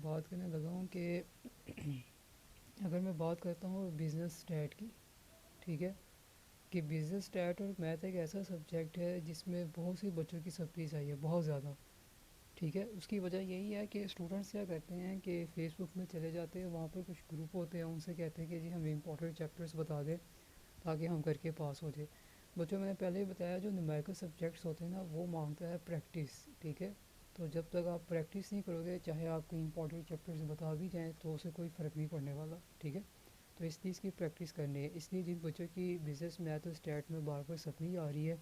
بات کرنے لگا ہوں کہ اگر میں بات کرتا ہوں بزنس اسٹیٹ کی، ٹھیک ہے، کہ بزنس اسٹیٹ اور میتھ ایک ایسا سبجیکٹ ہے جس میں بہت سی بچوں کی سپلیز آئی ہے، بہت زیادہ، ٹھیک ہے۔ اس کی وجہ یہی ہے کہ اسٹوڈنٹس کیا کرتے ہیں کہ فیس بک میں چلے جاتے ہیں، وہاں پر کچھ گروپ ہوتے ہیں، ان سے کہتے ہیں کہ جی ہمیں امپورٹنٹ چیپٹرس بتا دیں تاکہ ہم کر کے پاس ہو جائے۔ بچوں میں نے پہلے ہی بتایا جو نومیریکل سبجیکٹس ہوتے ہیں نا وہ مانگتا ہے پریکٹس، ٹھیک ہے۔ تو جب تک آپ پریکٹس نہیں کرو گے، چاہے آپ کو امپورٹنٹ چیپٹرز بتا بھی جائیں تو اسے کوئی فرق نہیں پڑنے والا، ٹھیک ہے۔ تو اس چیز کی پریکٹس کرنی ہے، اس لیے جن بچوں کی بزنس میتھ اور اسٹیٹ میں بار بار سپلی آ رہی ہے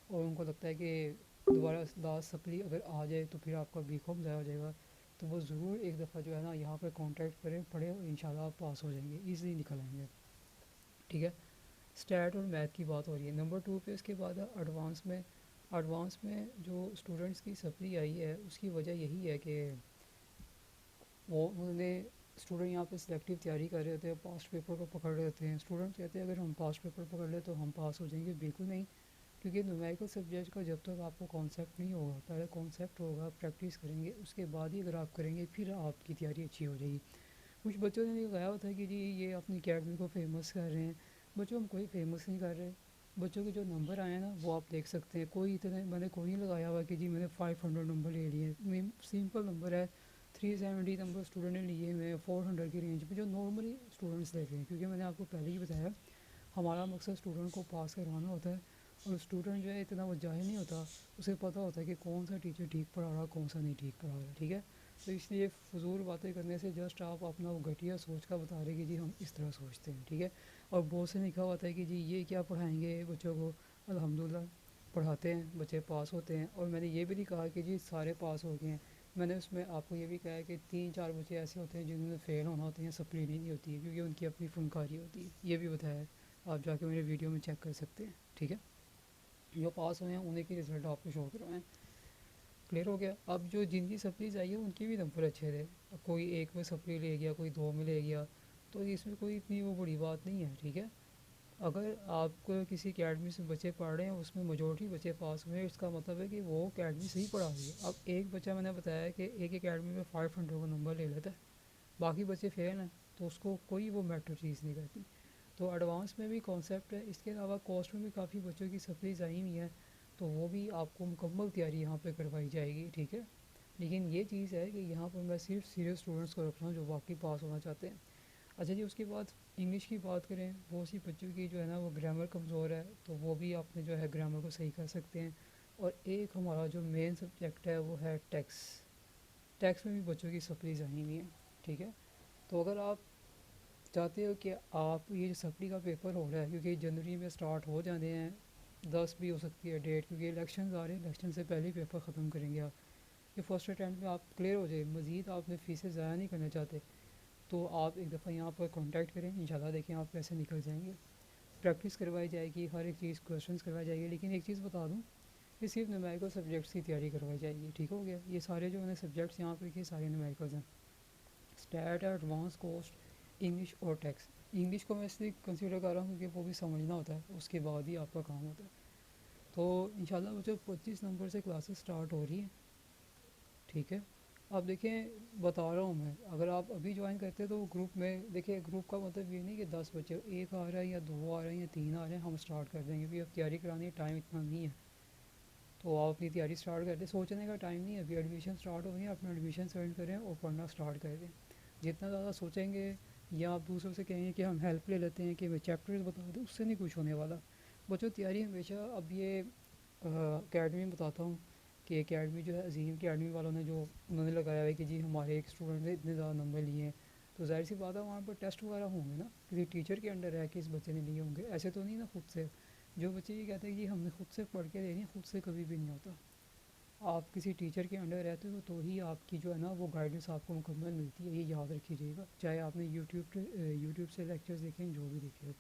اور ان کو لگتا ہے کہ دوبارہ لاسٹ سپلی اگر آ جائے تو پھر آپ کا بی کام ضائع ہو جائے گا، تو وہ ضرور ایک دفعہ جو ہے نا یہاں پہ کانٹیکٹ کریں، پڑھیں، اور انشاءاللہ آپ پاس ہو جائیں گے، ایزلی نکل آئیں گے، ٹھیک ہے۔ اسٹیٹ اور میتھ کی بات ہو رہی ہے نمبر 2 پہ، اس کے بعد ہے ایڈوانس میں۔ ایڈوانس میں جو اسٹوڈنٹس کی سپلی آئی ہے اس کی وجہ یہی ہے کہ انہوں نے اسٹوڈنٹ یہاں پہ سلیکٹیو تیاری کر رہے ہوتے ہیں، پاسٹ پیپر کو پکڑ رہے ہوتے ہیں۔ اسٹوڈنٹ کہتے ہیں اگر ہم پاسٹ پیپر پکڑ لیں تو ہم پاس ہو جائیں گے، بالکل نہیں، کیونکہ نومیریکل سبجیکٹ کا جب تک آپ کو کانسیپٹ نہیں ہوگا، پہلے کانسیپٹ ہوگا، پریکٹس کریں گے، اس کے بعد ہی اگر آپ کریں گے پھر آپ کی تیاری اچھی ہو جائے گی۔ کچھ بچوں نے لگایا ہوتا ہے کہ جی یہ اپنی اکیڈمی کو فیمس کر رہے ہیں، بچوں ہم کوئی فیمس نہیں کر رہے۔ بچوں کے جو نمبر آئے ہیں نا وہ آپ دیکھ سکتے ہیں، کوئی اتنے میں نے کوئی نہیں لگایا ہوا کہ جی میں نے 500 نمبر لے لیے، سمپل نمبر ہے، 370 نمبر اسٹوڈنٹ نے لیے ہوئے ہیں 400 کی رینج پہ، جو نارملی اسٹوڈنٹس لیتے ہیں، کیونکہ میں نے آپ کو پہلے ہی بتایا ہمارا مقصد اسٹوڈنٹ کو پاس کروانا ہوتا ہے، اور اسٹوڈنٹ جو ہے اتنا وہ جاہل نہیں ہوتا، اسے پتہ ہوتا ہے کہ کون سا ٹیچر ٹھیک پڑھا رہا، کون سا نہیں ٹھیک پڑھا رہا، ٹھیک ہے۔ تو اس لیے فضول باتیں کرنے سے جسٹ آپ اپنا وہ گھٹیا سوچ کا بتا رہے کہ جی ہم اس طرح سوچتے ہیں، ٹھیک ہے۔ اور بہت سے لکھا ہوتا ہے کہ جی یہ کیا پڑھائیں گے بچوں کو، الحمدللہ پڑھاتے ہیں، بچے پاس ہوتے ہیں، اور میں نے یہ بھی نہیں کہا کہ جی سارے پاس ہو گئے ہیں، میں نے اس میں آپ کو یہ بھی کہا ہے کہ 3-4 بچے ایسے ہوتے ہیں جنہوں نے فیل ہونا ہوتے ہیں، سپلی نہیں ہوتی ہے کیونکہ ان کی اپنی فنکاری ہوتی ہے، یہ بھی بتایا ہے، آپ جا کے میرے ویڈیو میں چیک کر سکتے ہیں، ٹھیک ہے۔ جو پاس ہوئے ہیں انہیں کی رزلٹ آپ کو شو کروائیں، کلیئر ہو گیا۔ اب جو جن کی سپلیز آئی ہے ان کی بھی نمبر اچھے تھے، کوئی ایک میں سپلی لے گیا، کوئی 2 میں لے گیا، تو اس میں کوئی اتنی وہ بڑی بات نہیں ہے، ٹھیک ہے۔ اگر آپ کو کسی اکیڈمی سے بچے پڑھ رہے ہیں اس میں میجورٹی بچے پاس ہوئے ہیں، اس کا مطلب ہے کہ وہ اکیڈمی صحیح پڑھا رہی ہے۔ اب ایک بچہ میں نے بتایا ہے کہ ایک اکیڈمی میں 500 کا نمبر لے لیتا ہے، باقی بچے فیل ہیں، تو اس کو کوئی وہ میٹر چیز نہیں کرتی۔ تو ایڈوانس میں بھی کانسیپٹ ہے، اس کے علاوہ کاسٹ میں بھی کافی بچوں کی سپلیز آئی ہوئی ہیں، تو وہ بھی آپ کو مکمل تیاری یہاں پہ کروائی جائے گی، ٹھیک ہے۔ لیکن یہ چیز ہے کہ یہاں پر میں صرف سیریس اسٹوڈنٹس کو رکھ رہا ہوں جو واقعی پاس ہونا چاہتے ہیں۔ اچھا جی، اس کے بعد انگلش کی بات کریں، بہت سی بچوں کی جو ہے نا وہ گرامر کمزور ہے، تو وہ بھی اپنے جو ہے گرامر کو صحیح کر سکتے ہیں۔ اور ایک ہمارا جو مین سبجیکٹ ہے وہ ہے ٹیکس، ٹیکس میں بھی بچوں کی سپلیز آئی ہوئی ہیں، ٹھیک ہے۔ تو اگر آپ چاہتے ہو کہ آپ یہ جو سپلی کا پیپر ہو رہا ہے، کیونکہ جنوری میں سٹارٹ ہو جانے ہیں، 10 بھی ہو سکتی ہے ڈیٹ، کیونکہ الیکشنز آ رہے ہیں، الیکشن سے پہلے ہی پیپر ختم کریں گے آپ، کہ فرسٹ اٹیمپٹ میں آپ کلیئر ہو جائے، مزید آپ نے فیسیں ضائع نہیں کرنا چاہتے، تو آپ ایک دفعہ یہاں پر کانٹیکٹ کریں، انشاءاللہ دیکھیں آپ کیسے نکل جائیں گے۔ پریکٹس کروائی جائے گی، ہر ایک چیز کویشچنس کروائی جائے گی، لیکن ایک چیز بتا دوں کہ صرف نومیریکل سبجیکٹس کی تیاری کروائی جائے گی، ٹھیک ہو گیا۔ یہ سارے جو میں نے سبجیکٹس یہاں پہ لکھے سارے نومیریکلز ہیں، اسٹیٹ، ایڈوانس، کوسٹ، انگلش اور ٹیکس۔ انگلش کو میں اس لیے کنسیڈر کر رہا ہوں کیونکہ وہ بھی سمجھنا ہوتا ہے، اس کے بعد ہی آپ کا کام ہوتا ہے۔ تو انشاءاللہ بچوں 25 نمبر سے کلاسز سٹارٹ ہو رہی ہیں، ٹھیک ہے۔ اب دیکھیں بتا رہا ہوں میں، اگر آپ ابھی جوائن کرتے تو گروپ میں دیکھیں، گروپ کا مطلب یہ نہیں کہ 10 بچے، ایک آ رہا ہے یا 2 آ رہے ہیں یا 3 آ رہے ہیں، ہم سٹارٹ کر دیں گے، ابھی اب تیاری کرانی ہے، ٹائم اتنا نہیں ہے، تو آپ اپنی تیاری سٹارٹ کر دیں، سوچنے کا ٹائم نہیں ہے، ابھی ایڈمیشن سٹارٹ ہو گئی ہے، اپنا ایڈمیشن سینڈ کریں اور پڑھنا سٹارٹ کر دیں۔ جتنا زیادہ سوچیں گے یا آپ دوسروں سے کہیں گے کہ ہم ہیلپ لے لیتے ہیں کہ ہمیں چیپٹرز بتا دیں، اس سے نہیں کچھ ہونے والا۔ بچوں تیاری ہمیشہ، اب یہ اکیڈمی میں بتاتا ہوں کہ اکیڈمی جو ہے عظیم اکیڈمی والوں نے جو انہوں نے لگایا ہے کہ جی ہمارے ایک اسٹوڈنٹ نے اتنے زیادہ نمبر لیے ہیں، تو ظاہر سی بات ہے وہاں پر ٹیسٹ وغیرہ ہوں گے نا، کسی ٹیچر کے انڈر ہے کہ اس بچے نے لیے ہوں گے، ایسے تو نہیں نا خود سے۔ جو بچے یہ کہتے ہیں کہ ہم نے خود سے پڑھ کے لینی ہے، خود سے کبھی بھی نہیں ہوتا، آپ کسی ٹیچر کے انڈر رہتے ہو تو ہی آپ کی جو ہے نا وہ گائیڈنس آپ کو مکمل ملتی ہے، یہ یاد رکھیے گا، چاہے آپ نے یوٹیوب سے لیکچرز دیکھیں، جو بھی دیکھے ہو۔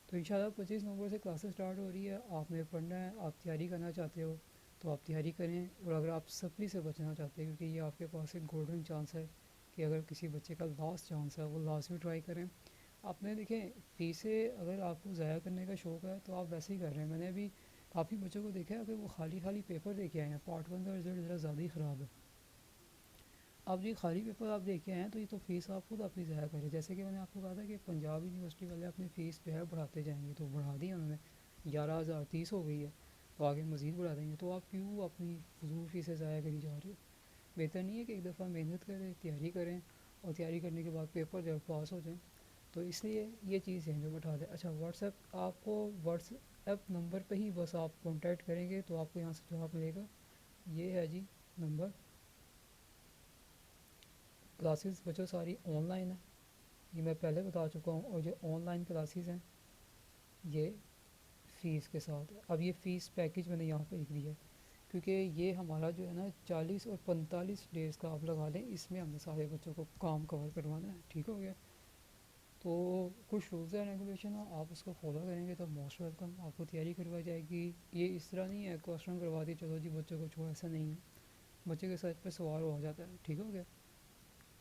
تو انشاءاللہ 25 نومبر سے کلاسز سٹارٹ ہو رہی ہے، آپ نے پڑھنا ہے، آپ تیاری کرنا چاہتے ہو تو آپ تیاری کریں، اور اگر آپ سپلی سے بچنا چاہتے ہیں کیونکہ یہ آپ کے پاس ایک گولڈن چانس ہے کہ اگر کسی بچے کا لاسٹ چانس ہے وہ لازمی ٹرائی کریں۔ آپ نے دیکھیں فیسیں اگر آپ کو ضائع کرنے کا شوق ہے تو آپ ویسے ہی کر رہے ہیں، میں نے ابھی کافی بچوں کو دیکھا ہے اگر وہ خالی خالی پیپر دے کے آئے ہیں، پارٹ 1 کا رزلٹ ذرا زیادہ ہی خراب ہے، اب یہ خالی پیپر آپ دیکھ کے آئے ہیں تو یہ تو فیس آپ خود اپنی ضائع کریں. جیسے کہ میں نے آپ کو کہا تھا کہ پنجاب یونیورسٹی والے اپنی فیس جو ہے بڑھاتے جائیں گے, تو بڑھا دی انہوں نے 11,030 ہو گئی ہے, تو آگے مزید بڑھا دیں گے. تو آپ کیوں اپنی فضول فیسیں ضائع کری جا رہے ہو؟ بہتر نہیں ہے کہ ایک دفعہ محنت کریں, تیاری کریں, اور تیاری کرنے کے بعد پیپر جب پاس ہو جائیں. تو اس لیے یہ چیز یہیں پہ بٹھا دیں. اچھا, واٹس ایپ آپ کو واٹس ایپ نمبر پہ ہی بس آپ کانٹیکٹ کریں گے تو آپ کو یہاں سے جواب ملے گا. یہ ہے جی نمبر. کلاسز بچوں ساری آن لائن ہیں, یہ میں پہلے بتا چکا ہوں. اور جو آن لائن کلاسز ہیں یہ فیس کے ساتھ ہے. اب یہ فیس پیکیج میں نے یہاں پہ لکھ دیا ہے, کیونکہ یہ ہمارا جو ہے نا 40 اور 45 ڈیز کا آپ لگا لیں, اس میں ہم نے سارے بچوں کو کام کور کروانا ہے. ٹھیک ہو گیا؟ تو کچھ رولز اینڈ ریگولیشن ہیں, آپ اس کو فالو کریں گے تو موسٹ ویلکم, آپ کو تیاری کروائی جائے گی. یہ اس طرح نہیں ہے کوشچن کروا دی چلو جی بچوں کو چھوڑو, ایسا نہیں ہے. بچے کے سر پہ سوال ہو جاتا ہے. ٹھیک ہو گیا؟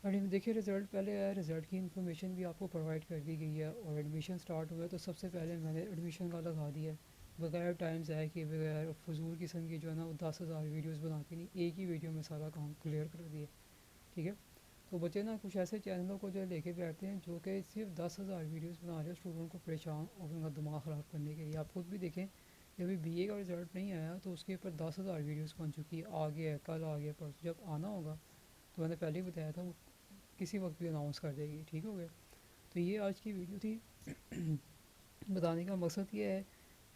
اور دیکھیے رزلٹ پہلے آیا, رزلٹ کی انفارمیشن بھی آپ کو پرووائڈ کر دی گئی ہے. اور ایڈمیشن سٹارٹ ہوا ہے تو سب سے پہلے میں نے ایڈمیشن کا لگا دیا ہے, بغیر ٹائم ضائع کیے, بغیر فضول قسم کی جو ہے نا وہ 10,000 ویڈیوز بنا کے نہیں, ایک ہی ویڈیو میں سارا کام کلیئر کر دیا. ٹھیک ہے؟ تو بچے نا کچھ ایسے چینلوں کو جو لے کے بیٹھتے ہیں جو کہ صرف 10,000 ویڈیوز بنا رہے ہیں اسٹوڈنٹ کو پریشان اور ان کا دماغ خراب کرنے کے لیے. آپ خود بھی دیکھیں کہ ابھی بی اے کا رزلٹ نہیں آیا تو اس کے اوپر 10,000 ویڈیوز بن چکی ہے. آگے ہے, کل آگے, پرسوں جب آنا ہوگا تو میں نے پہلے ہی بتایا تھا وہ کسی وقت بھی اناؤنس کر دے گی. ٹھیک ہو گیا؟ تو یہ آج کی ویڈیو تھی. بتانے کا مقصد یہ ہے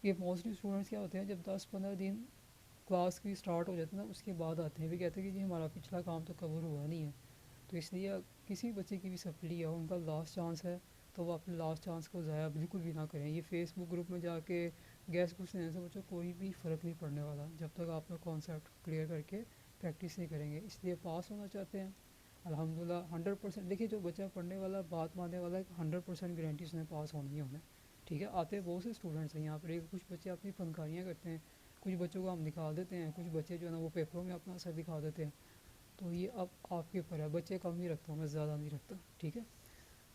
کہ موسٹلی اسٹوڈنٹس کیا ہوتے ہیں جب 10-15 دن کلاس کی اسٹارٹ ہو جاتی ہے نا اس کے بعد آتے ہیں, بھی کہتے ہیں کہ جی ہمارا پچھلا کام تو کور ہوا نہیں ہے. تو اس لیے کسی بچے کی بھی سپلی ہے, ان کا لاسٹ چانس ہے, تو وہ اپنے لاسٹ چانس کو ضائع بالکل بھی نہ کریں. یہ فیس بک گروپ میں جا کے گیس کچھ دینے سے بچوں کوئی بھی فرق نہیں پڑنے والا جب تک آپ لوگ کانسیپٹ کلیئر کر کے پریکٹس نہیں کریں گے. اس لیے پاس ہونا چاہتے ہیں الحمدللہ 100%. دیکھیے جو بچہ پڑھنے والا, بات ماننے والا, 100% گارنٹی اس نے پاس ہونا ہی ہونا ہے. ٹھیک ہے؟ آتے بہت سے اسٹوڈنٹس ہیں یہاں پر, کچھ بچے اپنی فنکاریاں کرتے ہیں, کچھ بچوں کو ہم نکال دیتے ہیں, کچھ بچے جو ہے نا وہ پیپروں میں اپنا اثر دکھا دیتے ہیں. تو یہ اب آپ کے اوپر ہے, بچے کم ہی رکھتا ہوں میں, زیادہ نہیں رکھتا. ٹھیک ہے؟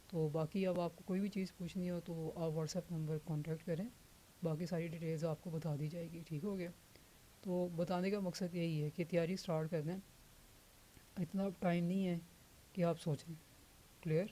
تو باقی اب آپ کو کوئی بھی چیز پوچھنی ہو تو آپ واٹس ایپ نمبر کانٹیکٹ کریں, باقی ساری ڈیٹیلز آپ کو بتا دی جائے گی. ٹھیک ہو گیا؟ تو بتانے کا مقصد یہی ہے کہ تیاری سٹارٹ کر دیں, اتنا ٹائم نہیں ہے کہ آپ سوچیں. کلیئر؟